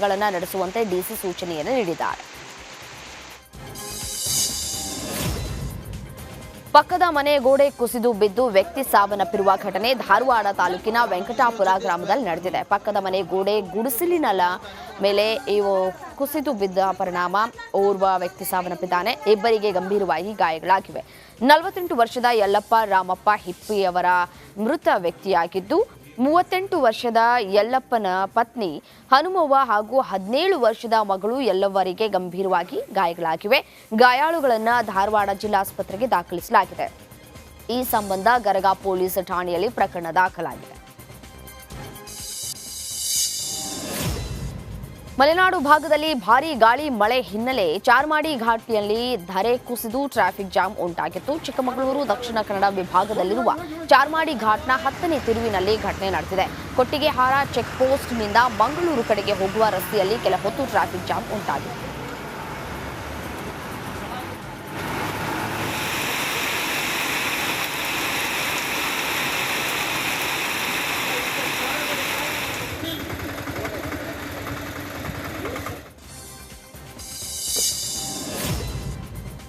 ಕಾರ್ಯಗಳನ್ನು ನಡೆಸುವಂತೆ ಡಿಸಿ ಸೂಚನೆಯನ್ನು ನೀಡಿದ್ದಾರೆ. ಪಕ್ಕದ ಮನೆ ಗೋಡೆ ಕುಸಿದು ಬಿದ್ದು ವ್ಯಕ್ತಿ ಸಾವನ್ನಪ್ಪಿರುವ ಘಟನೆ ಧಾರವಾಡ ತಾಲೂಕಿನ ವೆಂಕಟಾಪುರ ಗ್ರಾಮದಲ್ಲಿ ನಡೆದಿದೆ. ಪಕ್ಕದ ಮನೆ ಗೋಡೆ ಗುಡಿಸಲಿನ ಮೇಲೆ ಕುಸಿದು ಬಿದ್ದ ಪರಿಣಾಮ ಓರ್ವ ವ್ಯಕ್ತಿ ಸಾವನ್ನಪ್ಪಿದ್ದಾನೆ. ಇಬ್ಬರಿಗೆ ಗಂಭೀರವಾಗಿ ಗಾಯಗಳಾಗಿವೆ. 48 ವರ್ಷದ ಯಲ್ಲಪ್ಪ ರಾಮಪ್ಪ ಹಿಪ್ಪಿಯವರ ಮೃತ ವ್ಯಕ್ತಿಯಾಗಿದ್ದು 38 ವರ್ಷದ ಯಲ್ಲಪ್ಪನ ಪತ್ನಿ ಹನುಮವ್ವ ಹಾಗೂ 17 ವರ್ಷದ ಮಗಳು ಎಲ್ಲವರಿಗೆ ಗಂಭೀರವಾಗಿ ಗಾಯಗಳಾಗಿವೆ. ಗಾಯಾಳುಗಳನ್ನು ಧಾರವಾಡ ಜಿಲ್ಲಾಸ್ಪತ್ರೆಗೆ ದಾಖಲಿಸಲಾಗಿದೆ. ಈ ಸಂಬಂಧ ಗರಗ ಪೊಲೀಸ್ ಠಾಣೆಯಲ್ಲಿ ಪ್ರಕರಣ ದಾಖಲಾಗಿದೆ. ಮಲೆನಾಡು ಭಾಗದಲ್ಲಿ ಭಾರೀ ಗಾಳಿ ಮಳೆ ಹಿನ್ನೆಲೆ ಚಾರ್ಮಾಡಿ ಘಾಟಿಯಲ್ಲಿ ಧರೆ ಕುಸಿದು ಟ್ರಾಫಿಕ್ ಜಾಮ್ ಉಂಟಾಗಿತ್ತು. ಚಿಕ್ಕಮಗಳೂರು ದಕ್ಷಿಣ ಕನ್ನಡ ವಿಭಾಗದಲ್ಲಿರುವ ಚಾರ್ಮಾಡಿ ಘಾಟ್ನ 10ನೇ ತಿರುವಿನಲ್ಲಿ ಘಟನೆ ನಡೆದಿದೆ. ಕೊಟ್ಟಿಗೆಹಾರ ಚೆಕ್ ಪೋಸ್ಟ್ನಿಂದ ಮಂಗಳೂರು ಕಡೆಗೆ ಹೋಗುವ ರಸ್ತೆಯಲ್ಲಿ ಕೆಲ ಹೊತ್ತು ಟ್ರಾಫಿಕ್ ಜಾಮ್ ಉಂಟಾಗಿತ್ತು.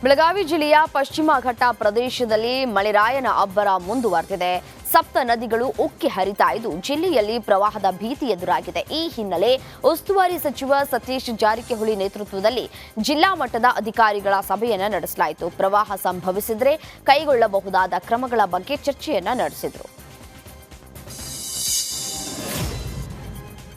ಬೆಳಗಾವಿ ಜಿಲ್ಲೆಯ ಪಶ್ಚಿಮ ಘಟ್ಟ ಪ್ರದೇಶದಲ್ಲಿ ಮಳೆರಾಯನ ಅಬ್ಬರ ಮುಂದುವರೆದಿದೆ. ಸಪ್ತ ನದಿಗಳು ಉಕ್ಕಿ ಹರಿತಾ ಇದ್ದು ಜಿಲ್ಲೆಯಲ್ಲಿ ಪ್ರವಾಹದ ಭೀತಿ ಎದುರಾಗಿದೆ. ಈ ಹಿನ್ನೆಲೆ ಉಸ್ತುವಾರಿ ಸಚಿವ ಸತೀಶ್ ಜಾರಕಿಹೊಳಿ ನೇತೃತ್ವದಲ್ಲಿ ಜಿಲ್ಲಾ ಮಟ್ಟದ ಅಧಿಕಾರಿಗಳ ಸಭೆಯನ್ನು ನಡೆಸಲಾಯಿತು. ಪ್ರವಾಹ ಸಂಭವಿಸಿದರೆ ಕೈಗೊಳ್ಳಬಹುದಾದ ಕ್ರಮಗಳ ಬಗ್ಗೆ ಚರ್ಚೆಯನ್ನ ನಡೆಸಿದರು.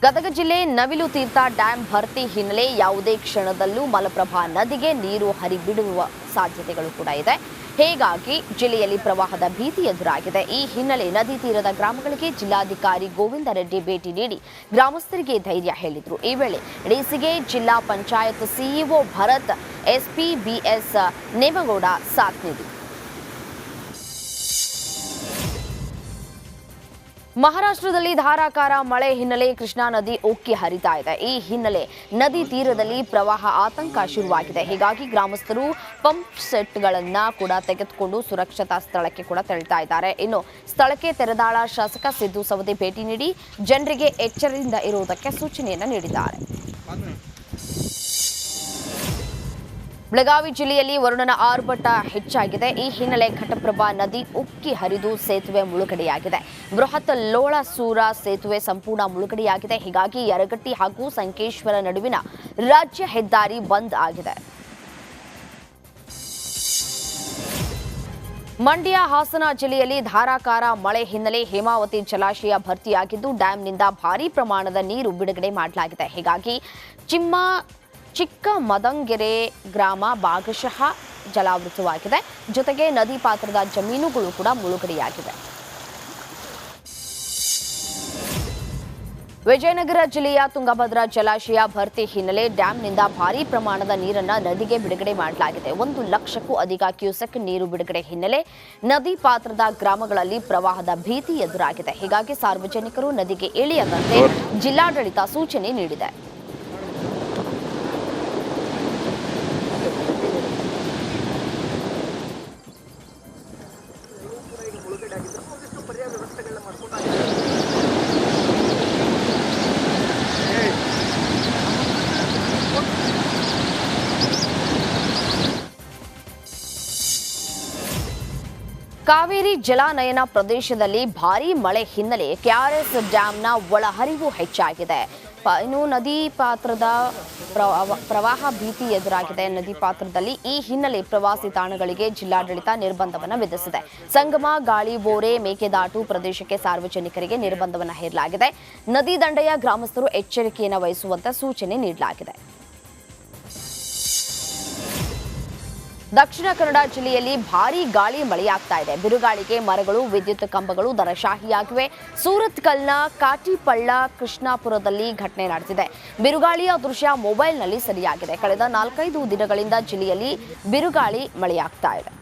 ಗದಗ ಜಿಲ್ಲೆ ನವಿಲು ತೀರ್ಥ ಡ್ಯಾಂ ಭರ್ತಿ ಹಿನ್ನೆಲೆ ಯಾವುದೇ ಕ್ಷಣದಲ್ಲೂ ಮಲಪ್ರಭಾ ನದಿಗೆ ನೀರು ಹರಿಬಿಡುವ ಸಾಧ್ಯತೆಗಳು ಕೂಡ ಇದೆ. ಹೀಗಾಗಿ ಜಿಲ್ಲೆಯಲ್ಲಿ ಪ್ರವಾಹದ ಭೀತಿ ಎದುರಾಗಿದೆ. ಈ ಹಿನ್ನೆಲೆ ನದಿ ತೀರದ ಗ್ರಾಮಗಳಿಗೆ ಜಿಲ್ಲಾಧಿಕಾರಿ ಗೋವಿಂದ ರೆಡ್ಡಿ ಭೇಟಿ ನೀಡಿ ಗ್ರಾಮಸ್ಥರಿಗೆ ಧೈರ್ಯ ಹೇಳಿದರು. ಈ ವೇಳೆ ಡಿಸಿಗೆ ಜಿಲ್ಲಾ panchayat CEO Bharat, SP BS Nemagowda ಸಾಥ್ ನೀಡಿದರು. ಮಹಾರಾಷ್ಟ್ರದಲ್ಲಿ ಧಾರಾಕಾರ ಮಳೆ ಹಿನ್ನೆಲೆ ಕೃಷ್ಣಾ ನದಿ ಉಕ್ಕಿ ಹರಿತಾ ಇದೆ. ಈ ಹಿನ್ನೆಲೆ ನದಿ ತೀರದಲ್ಲಿ ಪ್ರವಾಹ ಆತಂಕ ಶುರುವಾಗಿದೆ. ಹೀಗಾಗಿ ಗ್ರಾಮಸ್ಥರು ಪಂಪ್ ಸೆಟ್ಗಳನ್ನು ಕೂಡ ತೆಗೆದುಕೊಂಡು ಸುರಕ್ಷತಾ ಸ್ಥಳಕ್ಕೆ ಕೂಡ ತೆರಳುತ್ತಾ ಇದ್ದಾರೆ. ಇನ್ನು ಸ್ಥಳಕ್ಕೆ ತೆರದಾಳ ಶಾಸಕ ಸಿದ್ದು ಸವದಿ ಭೇಟಿ ನೀಡಿ ಜನರಿಗೆ ಎಚ್ಚರದಿಂದ ಇರುವುದಕ್ಕೆ ಸೂಚನೆಯನ್ನು ನೀಡಿದ್ದಾರೆ. ಬೆಳಗಾವಿ ಜಿಲ್ಲೆಯಲ್ಲಿ ವರುಣನ ಆರ್ಭಟ ಹೆಚ್ಚಾಗಿದೆ. ಈ ಹಿನ್ನೆಲೆ ಘಟಪ್ರಭಾ ನದಿ ಉಕ್ಕಿ ಹರಿದು ಸೇತುವೆ ಮುಳುಗಡೆಯಾಗಿದೆ. ಬೃಹತ್ ಲೋಳಸೂರ ಸೇತುವೆ ಸಂಪೂರ್ಣ ಮುಳುಗಡೆಯಾಗಿದೆ. ಹೀಗಾಗಿ ಯರಗಟ್ಟಿ ಹಾಗೂ ಸಂಕೇಶ್ವರ ನಡುವಿನ ರಾಜ್ಯ ಹೆದ್ದಾರಿ ಬಂದ್ ಆಗಿದೆ. ಮಂಡ್ಯ, ಹಾಸನ ಜಿಲ್ಲೆಯಲ್ಲಿ ಧಾರಾಕಾರ ಮಳೆ ಹಿನ್ನೆಲೆ ಹೇಮಾವತಿ ಜಲಾಶಯ ಭರ್ತಿಯಾಗಿದ್ದು ಡ್ಯಾಂನಿಂದ ಭಾರೀ ಪ್ರಮಾಣದ ನೀರು ಬಿಡುಗಡೆ ಮಾಡಲಾಗಿದೆ. ಹೀಗಾಗಿ ಚಿಕ್ಕಮದಂಗೆರೆ ಗ್ರಾಮ ಭಾಗಶಃ ಜಲಾವೃತವಾಗಿದೆ. ಜೊತೆಗೆ ನದಿ ಪಾತ್ರದ ಜಮೀನುಗಳು ಕೂಡ ಮುಳುಗಡೆಯಾಗಿವೆ. ವಿಜಯನಗರ ಜಿಲ್ಲೆಯ ತುಂಗಭದ್ರಾ ಜಲಾಶಯ ಭರ್ತಿ ಹಿನ್ನೆಲೆ ಡ್ಯಾಂನಿಂದ ಭಾರೀ ಪ್ರಮಾಣದ ನೀರನ್ನು ನದಿಗೆ ಬಿಡುಗಡೆ ಮಾಡಲಾಗಿದೆ. 1 ಲಕ್ಷಕ್ಕೂ ಅಧಿಕ ಕ್ಯೂಸೆಕ್ ನೀರು ಬಿಡುಗಡೆ ಹಿನ್ನೆಲೆ ನದಿ ಪಾತ್ರದ ಗ್ರಾಮಗಳಲ್ಲಿ ಪ್ರವಾಹದ ಭೀತಿ ಎದುರಾಗಿದೆ. ಹೀಗಾಗಿ ಸಾರ್ವಜನಿಕರು ನದಿಗೆ ಇಳಿಯದಂತೆ ಜಿಲ್ಲಾಡಳಿತ ಸೂಚನೆ ನೀಡಿದೆ. ಕಾವೇರಿ ಜಲಾನಯನ ಪ್ರದೇಶದಲ್ಲಿ ಭಾರೀ ಮಳೆ ಹಿನ್ನೆಲೆ ಕೆಆರ್ಎಸ್ ಡ್ಯಾಂನ ಒಳಹರಿವು ಹೆಚ್ಚಾಗಿದೆ. ಇನ್ನು ನದಿ ಪಾತ್ರದ ಪ್ರವಾಹ ಭೀತಿ ಎದುರಾಗಿದೆ. ನದಿ ಪಾತ್ರದಲ್ಲಿ ಈ ಹಿನ್ನೆಲೆ ಪ್ರವಾಸಿ ತಾಣಗಳಿಗೆ ಜಿಲ್ಲಾಡಳಿತ ನಿರ್ಬಂಧವನ್ನು ವಿಧಿಸಿದೆ. ಸಂಗಮ, ಗಾಳಿಬೋರೆ, ಮೇಕೆದಾಟು ಪ್ರದೇಶಕ್ಕೆ ಸಾರ್ವಜನಿಕರಿಗೆ ನಿರ್ಬಂಧವನ್ನು ಹೇರಲಾಗಿದೆ. ನದಿ ದಂಡೆಯ ಗ್ರಾಮಸ್ಥರು ಎಚ್ಚರಿಕೆಯನ್ನು ವಹಿಸುವಂತೆ ಸೂಚನೆ ನೀಡಲಾಗಿದೆ. ದಕ್ಷಿಣ ಕನ್ನಡ ಜಿಲ್ಲೆಯಲ್ಲಿ ಭಾರೀ ಗಾಳಿ ಮಳೆಯಾಗ್ತಾ ಇದೆ. ಬಿರುಗಾಳಿಗೆ ಮರಗಳು, ವಿದ್ಯುತ್ ಕಂಬಗಳು ಧರಾಶಾಹಿಯಾಗಿವೆ. ಸೂರತ್ಕಲ್ನ ಕಾಟಿಪಳ್ಳ, ಕೃಷ್ಣಾಪುರದಲ್ಲಿ ಘಟನೆ ನಡೆದಿದೆ. ಬಿರುಗಾಳಿಯ ದೃಶ್ಯ ಮೊಬೈಲ್ನಲ್ಲಿ ಸೆರೆಯಾಗಿದೆ. ಕಳೆದ 4-5 ದಿನಗಳಿಂದ ಜಿಲ್ಲೆಯಲ್ಲಿ ಬಿರುಗಾಳಿ ಮಳೆಯಾಗ್ತಾ ಇದೆ.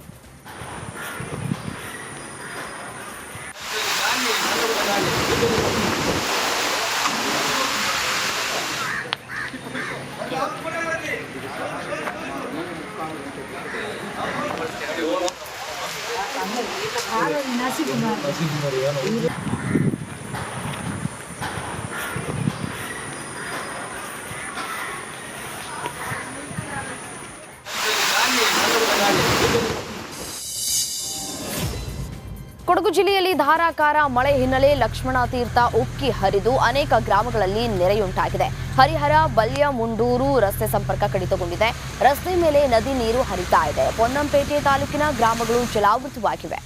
ಕೊಡಗು ಜಿಲ್ಲೆಯಲ್ಲಿ ಧಾರಾಕಾರ ಮಳೆ ಹಿನ್ನೆಲೆ ಲಕ್ಷ್ಮಣ ತೀರ್ಥ ಉಕ್ಕಿ ಹರಿದು ಅನೇಕ ಗ್ರಾಮಗಳಲ್ಲಿ ನೆರೆಯುಂಟಾಗಿದೆ. ಹರಿಹರ ಬಲ್ಯ ಮುಂಡೂರು ರಸ್ತೆ ಸಂಪರ್ಕ ಕಡಿತಗೊಂಡಿದೆ. ರಸ್ತೆ ಮೇಲೆ ನದಿ ನೀರು ಹರಿತಾ ಇದೆ. ಪೊನ್ನಂಪೇಟೆ ತಾಲೂಕಿನ ಗ್ರಾಮಗಳು ಜಲಾವೃತವಾಗಿವೆ.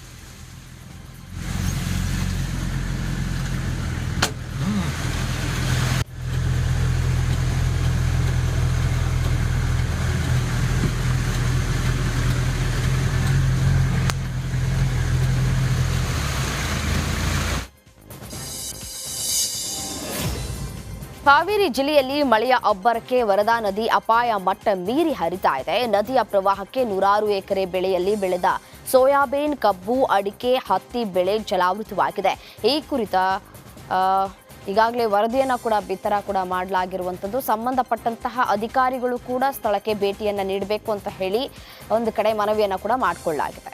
ಹಾವೇರಿ ಜಿಲ್ಲೆಯಲ್ಲಿ ಮಳೆಯ ಅಬ್ಬರಕ್ಕೆ ವರದಾ ನದಿ ಅಪಾಯ ಮಟ್ಟ ಮೀರಿ ಹರಿತಾ ಇದೆ. ನದಿಯ ಪ್ರವಾಹಕ್ಕೆ ನೂರಾರು ಎಕರೆ ಬೆಳೆಯಲ್ಲಿ ಬೆಳೆದ ಸೋಯಾಬೀನ್, ಕಬ್ಬು, ಅಡಿಕೆ, ಹತ್ತಿ ಬೆಳೆ ಜಲಾವೃತವಾಗಿದೆ. ಈ ಕುರಿತ ಈಗಾಗಲೇ ವರದಿಯನ್ನು ಕೂಡ ಬಿತ್ತರ ಕೂಡ ಮಾಡಲಾಗಿರುವಂಥದ್ದು. ಸಂಬಂಧಪಟ್ಟಂತಹ ಅಧಿಕಾರಿಗಳು ಕೂಡ ಸ್ಥಳಕ್ಕೆ ಭೇಟಿಯನ್ನು ನೀಡಬೇಕು ಅಂತ ಹೇಳಿ ಒಂದು ಕಡೆ ಮನವಿಯನ್ನು ಕೂಡ ಮಾಡಿಕೊಳ್ಳಲಾಗಿದೆ.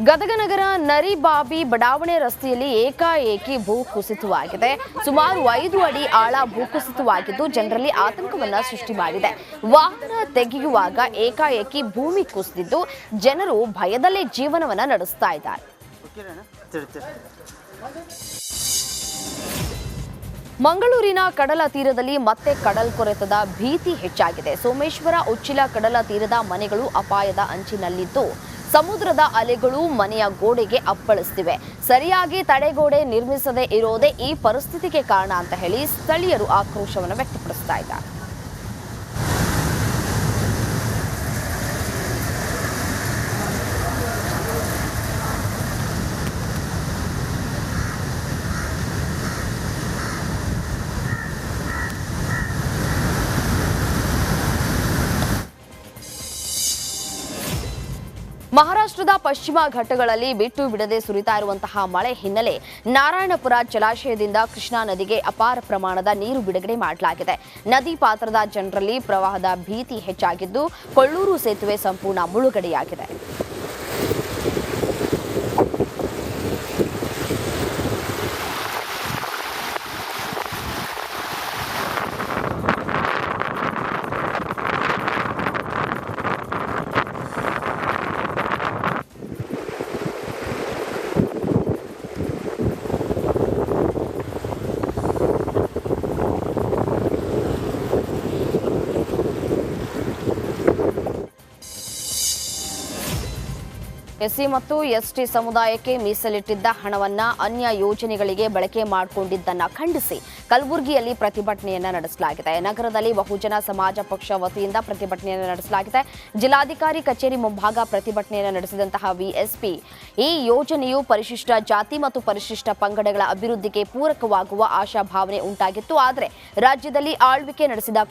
ಗದಗ ನಗರ ನರಿಬಾಬಿ ಬಡಾವಣೆ ರಸ್ತೆಯಲ್ಲಿ ಏಕಾಏಕಿ ಭೂಕುಸಿತವಾಗಿದೆ. ಸುಮಾರು 5 ಅಡಿ ಆಳ ಭೂಕುಸಿತವಾಗಿದ್ದು ಜನರಲ್ಲಿ ಆತಂಕವನ್ನ ಸೃಷ್ಟಿ ಮಾಡಿದೆ. ವಾಹನ ತೆಗೆಯುವಾಗ ಏಕಾಏಕಿ ಭೂಮಿ ಕುಸಿದಿದ್ದು ಜನರು ಭಯದಲ್ಲೇ ಜೀವನವನ್ನ ನಡೆಸ್ತಾ ಇದ್ದಾರೆ. ಮಂಗಳೂರಿನ ಕಡಲ ತೀರದಲ್ಲಿ ಮತ್ತೆ ಕಡಲ್ಕೊರೆತದ ಭೀತಿ ಹೆಚ್ಚಾಗಿದೆ. ಸೋಮೇಶ್ವರ ಉಚ್ಚಿಲ ಕಡಲ ತೀರದ ಮನೆಗಳು ಅಪಾಯದ ಅಂಚಿನಲ್ಲಿದ್ದು ಸಮುದ್ರದ ಅಲೆಗಳು ಮನೆಯ ಗೋಡೆಗೆ ಅಪ್ಪಳಿಸುತ್ತಿವೆ. ಸರಿಯಾಗಿ ತಡೆಗೋಡೆ ನಿರ್ಮಿಸದೇ ಇರೋದೇ ಈ ಪರಿಸ್ಥಿತಿಗೆ ಕಾರಣ ಅಂತ ಹೇಳಿ ಸ್ಥಳೀಯರು ಆಕ್ರೋಶವನ್ನು ವ್ಯಕ್ತಪಡಿಸ್ತಾ ಇದ್ದಾರೆ. ಮಹಾರಾಷ್ಟ್ರದ ಪಶ್ಚಿಮ ಘಟ್ಟಗಳಲ್ಲಿ ಬಿಟ್ಟು ಬಿಡದೆ ಸುರಿತಾ ಇರುವಂತಹ ಮಳೆ ಹಿನ್ನೆಲೆ ನಾರಾಯಣಪುರ ಜಲಾಶಯದಿಂದ ಕೃಷ್ಣಾ ನದಿಗೆ ಅಪಾರ ಪ್ರಮಾಣದ ನೀರು ಬಿಡುಗಡೆ ಮಾಡಲಾಗಿದೆ. ನದಿ ಪಾತ್ರದ ಜನರಲ್ಲಿ ಪ್ರವಾಹದ ಭೀತಿ ಹೆಚ್ಚಾಗಿದ್ದು ಕೊಳ್ಳೂರು ಸೇತುವೆ ಸಂಪೂರ್ಣ ಮುಳುಗಡೆಯಾಗಿದೆ. ಎಸ್ಸಿ ಮತ್ತು ಎಸ್ಟಿ ಸಮುದಾಯಕ್ಕೆ ಮೀಸಲಿಟ್ಟಿದ್ದ ಹಣವನ್ನ ಅನ್ಯ ಯೋಜನೆಗಳಿಗೆ ಬಳಕೆ ಮಾಡಿಕೊಂಡಿದ್ದನ್ನ ಖಂಡಿಸಿ ಕಲಬುರಗಿಯಲ್ಲಿ ಪ್ರತಿಭಟನೆಯನ್ನ ನಡೆಸಲಾಗಿದೆ. ನಗರದಲ್ಲಿ ಬಹುಜನ ಸಮಾಜ ಪಕ್ಷ ವತಿಯಿಂದ ಪ್ರತಿಭಟನೆಯನ್ನು ನಡೆಸಲಾಗಿದೆ. ಜಿಲ್ಲಾಧಿಕಾರಿ ಕಚೇರಿ ಮುಂಭಾಗ ಪ್ರತಿಭಟನೆಯನ್ನು ನಡೆಸಿದಂತಹ ವಿಎಸ್ಪಿ, ಈ ಯೋಜನೆಯು ಪರಿಶಿಷ್ಟ ಜಾತಿ ಮತ್ತು ಪರಿಶಿಷ್ಟ ಪಂಗಡಗಳ ಅಭಿವೃದ್ಧಿಗೆ ಪೂರಕವಾಗುವ ಆಶಾಭಾವನೆ ಉಂಟಾಗಿತ್ತು. ಆದರೆ ರಾಜ್ಯದಲ್ಲಿ ಆಳ್ವಿಕೆ ನಡೆಸಿದ